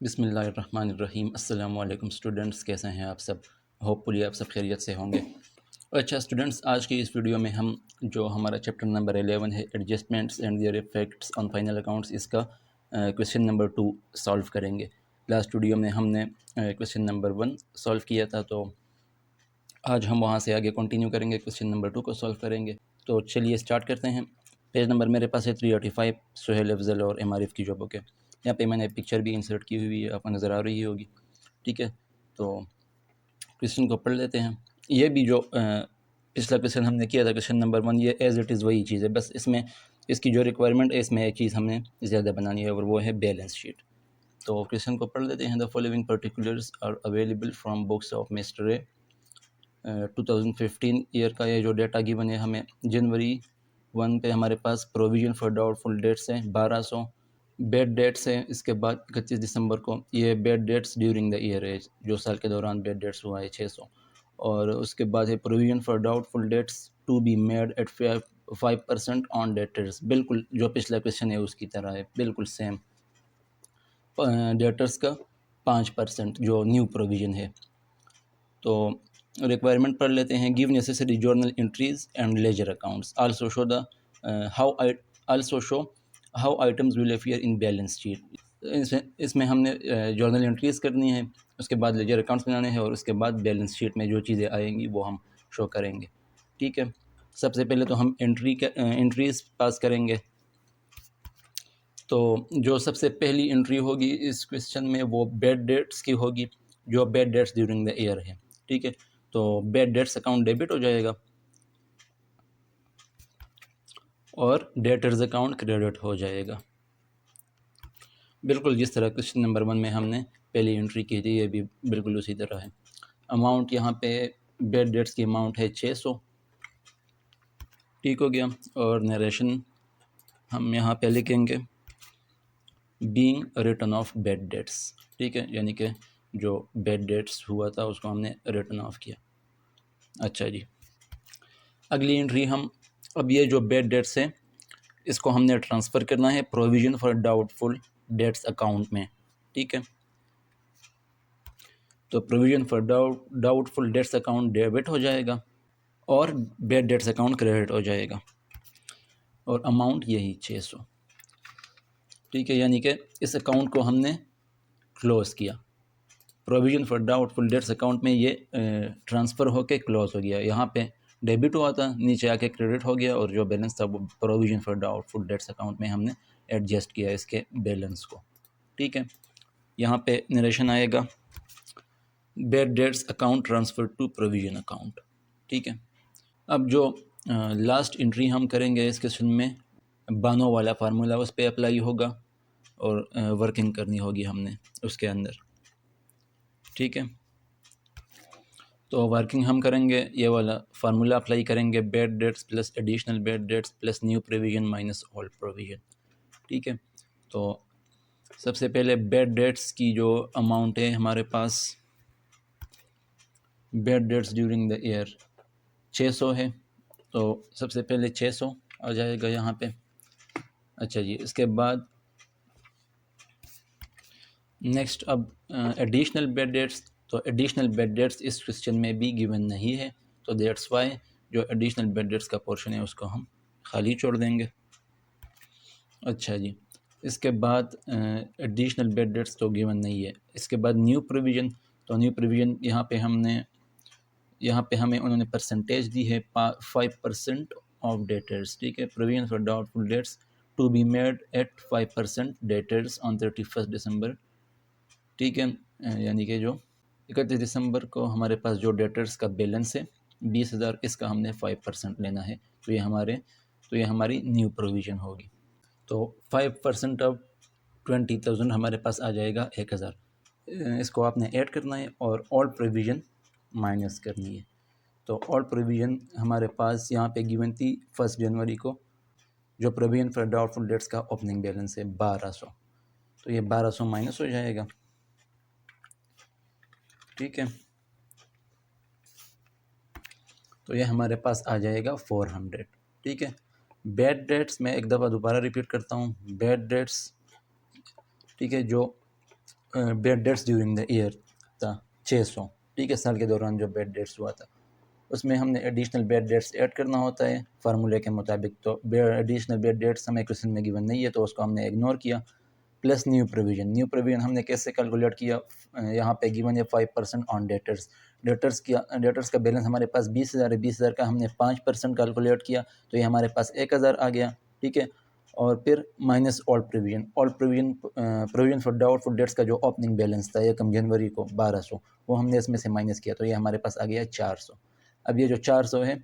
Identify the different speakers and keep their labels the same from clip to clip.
Speaker 1: बिस्मिल्लाहिर्रहमानिर्रहीम। अस्सलाम वालेकुम स्टूडेंट्स, कैसे हैं आप सब? होपफुली आप सब खैरियत से होंगे। अच्छा स्टूडेंट्स, आज की इस वीडियो में हम जो हमारा चैप्टर नंबर 11 है adjustments and there effects on final accounts, इसका क्वेश्चन नंबर 2 सॉल्व करेंगे। लास्ट वीडियो में हमने क्वेश्चन नंबर 1 सॉल्व किया था, तो आज हम वहाँ से आगे कंटिन्यू करेंगे, क्वेश्चन नंबर 2 को सॉल्व करेंगे। तो चलिए स्टार्ट करते हैं। पेज नंबर मेरे पास है 385, सुहेल अफजल और एम आरिफ की जो बुक है। यहाँ पे मैंने पिक्चर भी इंसर्ट की हुई है, आपको नज़र आ रही होगी। ठीक है, तो क्वेश्चन को पढ़ लेते हैं। ये भी जो पिछला क्वेश्चन हमने किया था, क्वेश्चन नंबर 1, ये एज इट इज़ वही चीज़ है, बस इसमें इसकी जो रिक्वायरमेंट है, इसमें एक चीज़ हमने ज़्यादा बनानी है और वो है बैलेंस शीट। तो क्वेश्चन को पढ़ लेते हैं। The following particulars are available from books of mister A. 2015 year का ये जो डेटा गिवन है हमें। जनवरी 1 पे हमारे पास प्रोविजन फॉर डाउटफुल डेट्स हैं 1200, बेड डेट्स हैं। इसके बाद 31 दिसंबर को ये bed debts during the year है, जो साल के दौरान बेड डेट्स हुआ है 600। और उसके बाद है provision for doubtful debts to be made at 5% on debtors. बिल्कुल जो पिछला क्वेश्चन है उसकी तरह है, बिल्कुल सेम। डेटर्स का 5% जो न्यू प्रोविज़न है। तो रिक्वायरमेंट पढ़ लेते हैं। Give necessary journal entries and ledger accounts, also show the how items will appear in balance sheet. इसमें हमने जर्नल एंट्रीज करनी है, उसके बाद लेजर अकाउंट्स बनाने हैं और उसके बाद बैलेंस शीट में जो चीज़ें आएंगी वो हम शो करेंगे। ठीक है, सबसे पहले तो हम एंट्रीज पास करेंगे। तो जो सबसे पहली एंट्री होगी इस क्वेश्चन में वो बेड डेट्स की होगी, जो bed debts during the year है। ठीक है, तो बेड डेट्स अकाउंट डेबिट हो जाएगा और डेटर्स अकाउंट क्रेडिट हो जाएगा। बिल्कुल जिस तरह क्वेश्चन नंबर 1 में हमने पहली एंट्री की थी, ये भी बिल्कुल उसी तरह है। अमाउंट यहाँ पे बेड डेट्स की अमाउंट है 600। ठीक हो गया। और नरेशन हम यहाँ पे लिखेंगे being return of bad debts. ठीक है, यानी कि जो बेड डेट्स हुआ था उसको हमने रिटर्न ऑफ किया। अच्छा जी, अगली एंट्री हम, अब ये जो बेड डेट्स है इसको हमने ट्रांसफ़र करना है provision for doubtful debts account में। ठीक है, तो provision for doubtful debts account debit हो जाएगा और बेड डेट्स अकाउंट क्रेडिट हो जाएगा, और अमाउंट यही 600। ठीक है, यानी कि इस अकाउंट को हमने क्लोज़ किया। Provision for doubtful debts account में ये ट्रांसफ़र होके क्लोज़ हो गया। यहाँ पे डेबिट हुआ था, नीचे आके क्रेडिट हो गया, और जो बैलेंस था वो provision for doubtful debts account में हमने एडजस्ट किया इसके बैलेंस को। ठीक है, यहाँ पे नरेशन आएगा bad debts account transfer to provision account. ठीक है, अब जो लास्ट एंट्री हम करेंगे इस क्वेश्चन में, बानो वाला फार्मूला उस पर अप्लाई होगा और वर्किंग करनी होगी हमने उसके अंदर। ठीक है, तो वर्किंग हम करेंगे, ये वाला फार्मूला अप्लाई करेंगे, bad debts plus additional bad debts plus new provision minus old provision. ठीक है, तो सबसे पहले बेड डेट्स की जो अमाउंट है हमारे पास, bad debts during the year 600 है, तो सबसे पहले 600 आ जाएगा यहाँ पे। अच्छा जी, इसके बाद नेक्स्ट अब एडिशनल बेड डेट्स, तो एडिशनल बेड डेट्स इस क्वेश्चन में भी गिवन नहीं है, तो दैट्स वाई जो एडिशनल बेड डेट्स का पोर्शन है उसको हम खाली छोड़ देंगे। अच्छा जी, इसके बाद एडिशनल बेड डेट्स तो गिवन नहीं है। इसके बाद न्यू प्रोविज़न, तो न्यू प्रोविज़न यहाँ पे हमें उन्होंने परसेंटेज दी है 5% ऑफ डेटर्स। ठीक है, provision for doubtful debts to be made at 5% debtors on 31 दिसंबर। ठीक है, यानी कि जो 31 दिसंबर को हमारे पास जो डेटर्स का बैलेंस है 20,000, इसका हमने 5% लेना है, तो ये हमारी न्यू प्रोविज़न होगी। तो 5% ऑफ 20,000 हमारे पास आ जाएगा 1,000। इसको आपने ऐड करना है और ओल्ड प्रोविज़न माइनस करनी है। तो ओल्ड प्रोविज़न हमारे पास यहाँ पे गिवन थी 1 जनवरी को, जो प्रोविज़न फॉर डाउटफुल डेट्स का ओपनिंग बैलेंस है 1200, तो ये 1200 माइनस हो जाएगा। ठीक है, तो ये हमारे पास आ जाएगा 400। ठीक है, बेड डेट्स मैं एक दफ़ा दोबारा रिपीट करता हूँ, बेड डेट्स, ठीक है, जो bed debts during the year था 600, ठीक है, साल के दौरान जो बेड डेट्स हुआ था उसमें हमने एडिशनल बेड डेट्स ऐड करना होता है फार्मूले के मुताबिक। तो एडिशनल बेड डेट्स हमें क्वेश्चन में गिवन नहीं है तो उसको हमने इग्नोर किया। प्लस न्यू प्रोविजन हमने कैसे कैलकुलेट किया, यहाँ पे गिवन है 5% ऑन डेटर्स। डेटर्स का बैलेंस हमारे पास 20,000 है, 20,000 का हमने 5% कैलकुलेट किया तो ये हमारे पास 1,000 आ गया, ठीक है। और फिर minus provision for doubtful dates का जो ओपनिंग बैलेंस था 1 जनवरी को 1200, वो हमने इसमें से माइनस किया तो ये हमारे पास आ गया 400। अब ये जो 400 है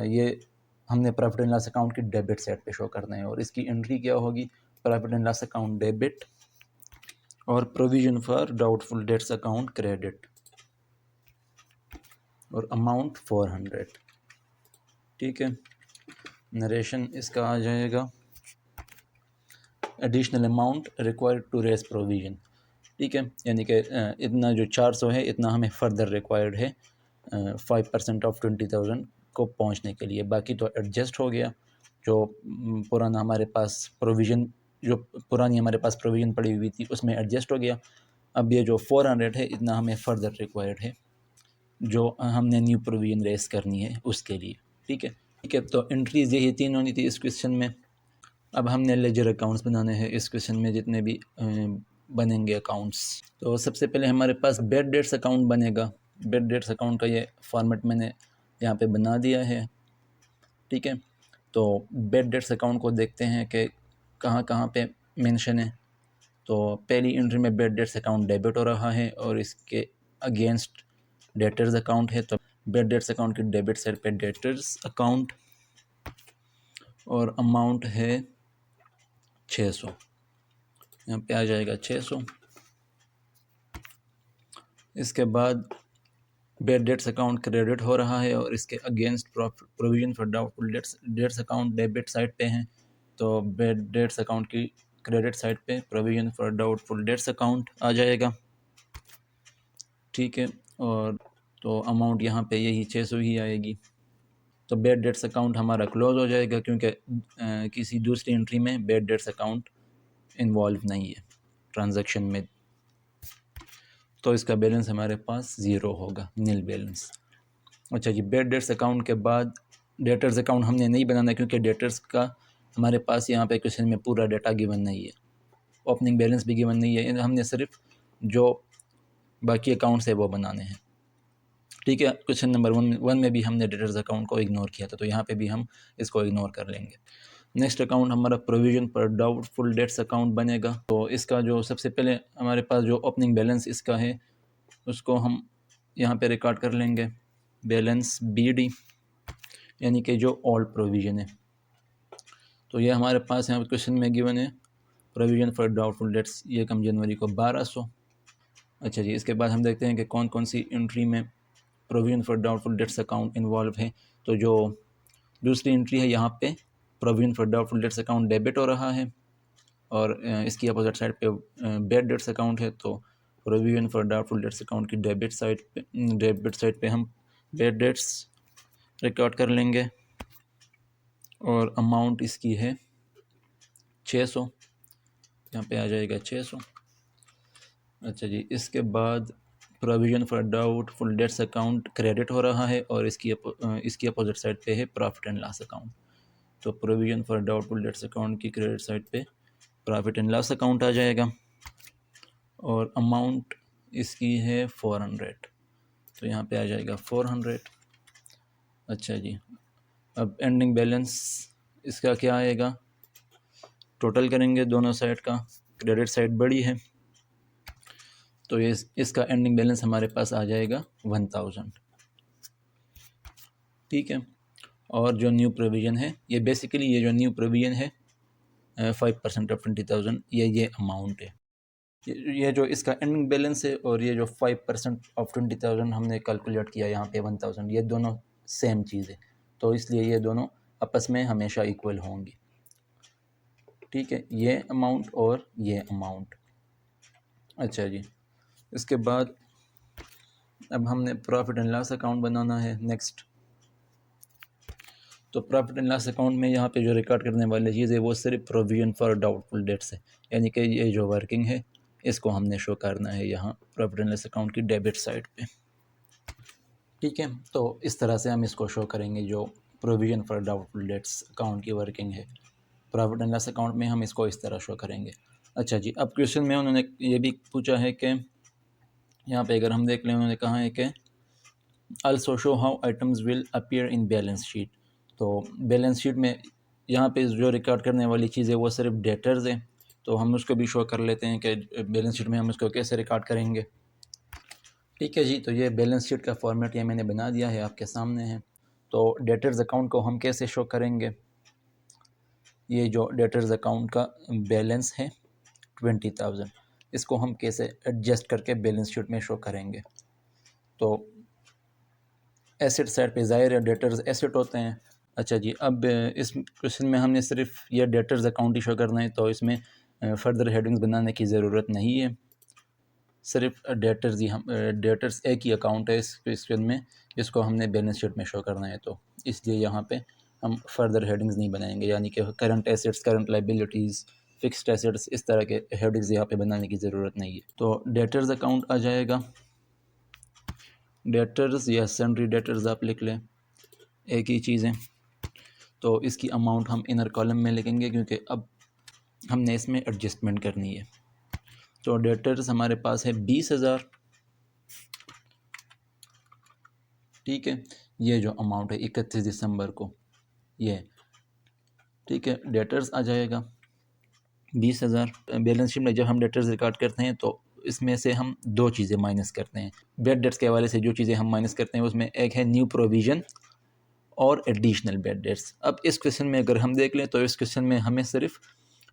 Speaker 1: ये हमने प्रॉफिट एंड लॉस अकाउंट की डेबिट साइड पे शो करना है और इसकी एंट्री क्या होगी, profit and loss account debit और provision for doubtful debts account credit और अमाउंट 400, ठीक है। नरेशन इसका आ जाएगा additional amount required to raise provision, ठीक है, यानी कि इतना जो 400 है इतना हमें फर्दर रिक्वायर्ड है 5% ऑफ 20,000 को पहुंचने के लिए। बाकी तो एडजस्ट हो गया, जो पुराना हमारे पास प्रोविज़न जो पुरानी हमारे पास प्रोविज़न पड़ी हुई थी उसमें एडजस्ट हो गया। अब ये जो 400 है इतना हमें फर्दर रिक्वायर्ड है जो हमने न्यू प्रोविज़न रेस करनी है उसके लिए, ठीक है। ठीक है, तो एंट्रीज यही 3 होनी थी इस क्वेश्चन में। अब हमने लेजर अकाउंट्स बनाने हैं इस क्वेश्चन में, जितने भी बनेंगे अकाउंट्स। तो सबसे पहले हमारे पास बेड डेट्स अकाउंट बनेगा। बेड डेट्स अकाउंट का ये फॉर्मेट मैंने यहाँ पे बना दिया है, ठीक है। तो बेड डेट्स अकाउंट को देखते हैं कि कहाँ कहाँ पे मेंशन है। तो पहली एंट्री में बेड डेट्स अकाउंट डेबिट हो रहा है और इसके अगेंस्ट डेटर्स अकाउंट है। तो बेड डेट्स अकाउंट की डेबिट साइड पे डेटर्स अकाउंट और अमाउंट है 600, यहाँ पे आ जाएगा 600। इसके बाद बेड डेट्स अकाउंट क्रेडिट हो रहा है और इसके against provision for doubtful debts account debit side पे हैं। तो बेड डेट्स अकाउंट की क्रेडिट साइड पे provision for doubtful debts account आ जाएगा, ठीक है। और तो अमाउंट यहाँ पे यही 600 ही आएगी। तो बेड डेट्स अकाउंट हमारा क्लोज हो जाएगा क्योंकि किसी दूसरी एंट्री में बेड डेट्स अकाउंट इन्वॉल्व नहीं है ट्रांजैक्शन में। तो इसका बैलेंस हमारे पास ज़ीरो होगा, नील बैलेंस। अच्छा जी, बेड डेट्स अकाउंट के बाद डेटर्स अकाउंट हमने नहीं बनाना क्योंकि डेटर्स का हमारे पास यहाँ पे क्वेश्चन में पूरा डाटा गिवन नहीं है, ओपनिंग बैलेंस भी गिवन नहीं है, हमने सिर्फ जो बाकी अकाउंट्स है वो बनाने हैं, ठीक है। क्वेश्चन नंबर वन में भी हमने डेटर्स अकाउंट को इग्नोर किया था तो यहाँ पे भी हम इसको इग्नोर कर लेंगे। नेक्स्ट अकाउंट हमारा प्रोविजन पर डाउटफुल डेट्स अकाउंट बनेगा। तो इसका जो सबसे पहले हमारे पास जो ओपनिंग बैलेंस इसका है उसको हम यहाँ पे रिकॉर्ड कर लेंगे, बैलेंस BD, यानी कि जो ओल्ड प्रोविज़न है। तो ये हमारे पास यहाँ क्वेश्चन में गिवन है प्रोविज़न फॉर डाउटफुल डेट्स 1 जनवरी को 1200। अच्छा जी, इसके बाद हम देखते हैं कि कौन कौन सी एंट्री में provision for doubtful debts account involve है। तो जो दूसरी एंट्री है यहाँ पे provision for doubtful debts account debit हो रहा है और इसकी अपोजिट साइड पे बेड डेट्स अकाउंट है। तो provision for doubtful debts account की डेबिट साइड पे हम बेड डेट्स रिकॉर्ड कर लेंगे और अमाउंट इसकी है 600, यहाँ पे आ जाएगा 600। अच्छा जी, इसके बाद provision for doubtful debts account credit हो रहा है और इसकी अपोजिट साइड पे है प्रॉफिट एंड लॉस अकाउंट। तो provision for doubtful debts account की क्रेडिट साइड पे प्रॉफिट एंड लॉस अकाउंट आ जाएगा और अमाउंट इसकी है 400, तो यहाँ पे आ जाएगा 400। अच्छा जी, अब एंडिंग बैलेंस इसका क्या आएगा, टोटल करेंगे दोनों साइड का, क्रेडिट साइड बड़ी है तो ये इसका एंडिंग बैलेंस हमारे पास आ जाएगा 1000, ठीक है। और जो न्यू प्रोविज़न है ये बेसिकली ये जो न्यू प्रोविज़न है 5% ऑफ 20,000 ये अमाउंट है। ये जो इसका एंडिंग बैलेंस है और ये जो 5% ऑफ 20,000 हमने कैलकुलेट किया यहाँ पे 1000, ये दोनों सेम चीज़ है तो इसलिए ये दोनों आपस में हमेशा इक्वल होंगी, ठीक है, ये अमाउंट और ये अमाउंट। अच्छा जी, इसके बाद अब हमने प्रॉफिट एंड लॉस अकाउंट बनाना है नेक्स्ट। तो प्रॉफिट एंड लॉस अकाउंट में यहाँ पे जो रिकॉर्ड करने वाली चीज़ है वो सिर्फ प्रोविज़न फॉर डाउटफुल डेट्स है, यानी कि ये जो वर्किंग है इसको हमने शो करना है यहाँ प्रॉफिट एंड लॉस अकाउंट की डेबिट साइड पे। ठीक है, तो इस तरह से हम इसको शो करेंगे जो provision for doubtful debts account की वर्किंग है। प्रॉफिट एंड लॉस अकाउंट में हम इसको इस तरह शो करेंगे। अच्छा जी, अब क्वेश्चन में उन्होंने ये भी पूछा है कि यहाँ पे अगर हम देख लें, उन्होंने कहा है कि also show how items will appear in balance sheet। तो बैलेंस शीट में यहाँ पे जो रिकॉर्ड करने वाली चीज़ है वो सिर्फ डेटर्स है, तो हम उसको भी शो कर लेते हैं कि बैलेंस शीट में हम उसको कैसे रिकॉर्ड करेंगे। ठीक है जी, तो ये बैलेंस शीट का फॉर्मेट ये मैंने बना दिया है, आपके सामने है। तो डेटर्स अकाउंट को हम कैसे शो करेंगे, ये जो डेटर्स अकाउंट का बैलेंस है 20,000, इसको हम कैसे एडजस्ट करके बैलेंस शीट में शो करेंगे। तो एसेट साइड पे ज़ाहिर है डेटर्स एसेट होते हैं। अच्छा जी, अब इस क्वेश्चन में हमने सिर्फ ये डेटर्स अकाउंट ही शो करना है, तो इसमें फर्दर हेडिंग्स बनाने की ज़रूरत नहीं है। सिर्फ डेटर्स ही हम डेटर्स एक ही अकाउंट है इस क्वेश्चन में, जिसको हमने बैलेंस शीट में शो करना है, तो इसलिए यहाँ पे हम फर्दर हेडिंग्स नहीं बनाएंगे, यानी कि current assets, current liabilities, fixed assets, इस तरह के हेडिंग्स यहाँ पे बनाने की ज़रूरत नहीं है। तो डेटर्स अकाउंट आ जाएगा, डेटर्स या सन्ड्री डेटर्स आप लिख लें, एक ही चीज़ है। तो इसकी अमाउंट हम इनर कॉलम में लिखेंगे क्योंकि अब हमने इसमें एडजस्टमेंट करनी है। तो डेटर्स हमारे पास है 20,000। ठीक है, ये जो अमाउंट है 31 दिसंबर को, ये ठीक है, डेटर्स आ जाएगा 20,000। बैलेंस शीट में जब हम डेटर्स रिकॉर्ड करते हैं तो इसमें से हम दो चीज़ें माइनस करते हैं। बेड डेट्स के हवाले से जो चीज़ें हम माइनस करते हैं उसमें एक है न्यू प्रोविज़न और एडिशनल बेड डेट्स। अब इस क्वेश्चन में अगर हम देख लें तो इस क्वेश्चन में हमें सिर्फ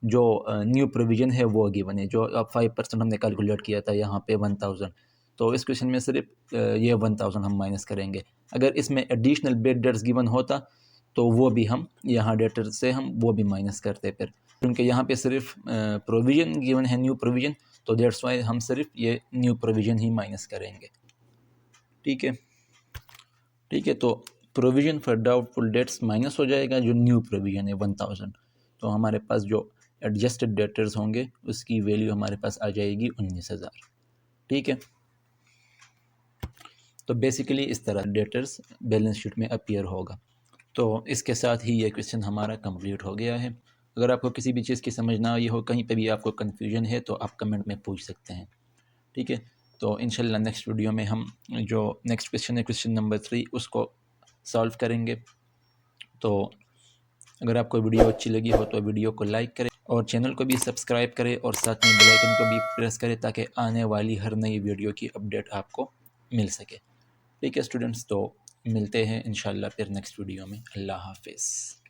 Speaker 1: जो न्यू प्रोविज़न है वो गिवन है, जो अब 5% हमने कैलकुलेट किया था यहाँ पे 1000। तो इस क्वेश्चन में सिर्फ ये 1000 हम माइनस करेंगे। अगर इसमें एडिशनल बेड डेट्स गिवन होता तो वो भी हम यहाँ डेटर से हम वो भी माइनस करते फिर, क्योंकि यहाँ पे सिर्फ प्रोविज़न गिवन है, न्यू प्रोविज़न, तो दैट्स वाई हम सिर्फ ये न्यू प्रोविज़न ही माइनस करेंगे। ठीक है, ठीक है, तो provision for doubtful dates minus हो जाएगा, जो न्यू प्रोविज़न है 1000। तो हमारे पास जो एडजस्टेड डेटर्स होंगे उसकी वैल्यू हमारे पास आ जाएगी 19,000। ठीक है, तो बेसिकली इस तरह डेटर्स बैलेंस शीट में अपीयर होगा। तो इसके साथ ही ये क्वेश्चन हमारा कंप्लीट हो गया है। अगर आपको किसी भी चीज़ की समझ ना आई हो, कहीं पे भी आपको कन्फ्यूजन है, तो आप कमेंट में पूछ सकते हैं। ठीक है, तो इंशाल्लाह नेक्स्ट वीडियो में हम जो नेक्स्ट क्वेश्चन है, क्वेश्चन नंबर 3, उसको सॉल्व करेंगे। तो अगर आपको वीडियो अच्छी लगी हो तो वीडियो को लाइक करें और चैनल को भी सब्सक्राइब करें और साथ में बेल आइकन को भी प्रेस करें ताकि आने वाली हर नई वीडियो की अपडेट आपको मिल सके। ठीक है स्टूडेंट्स, तो मिलते हैं इंशाल्लाह फिर नेक्स्ट वीडियो में। अल्लाह हाफिज़।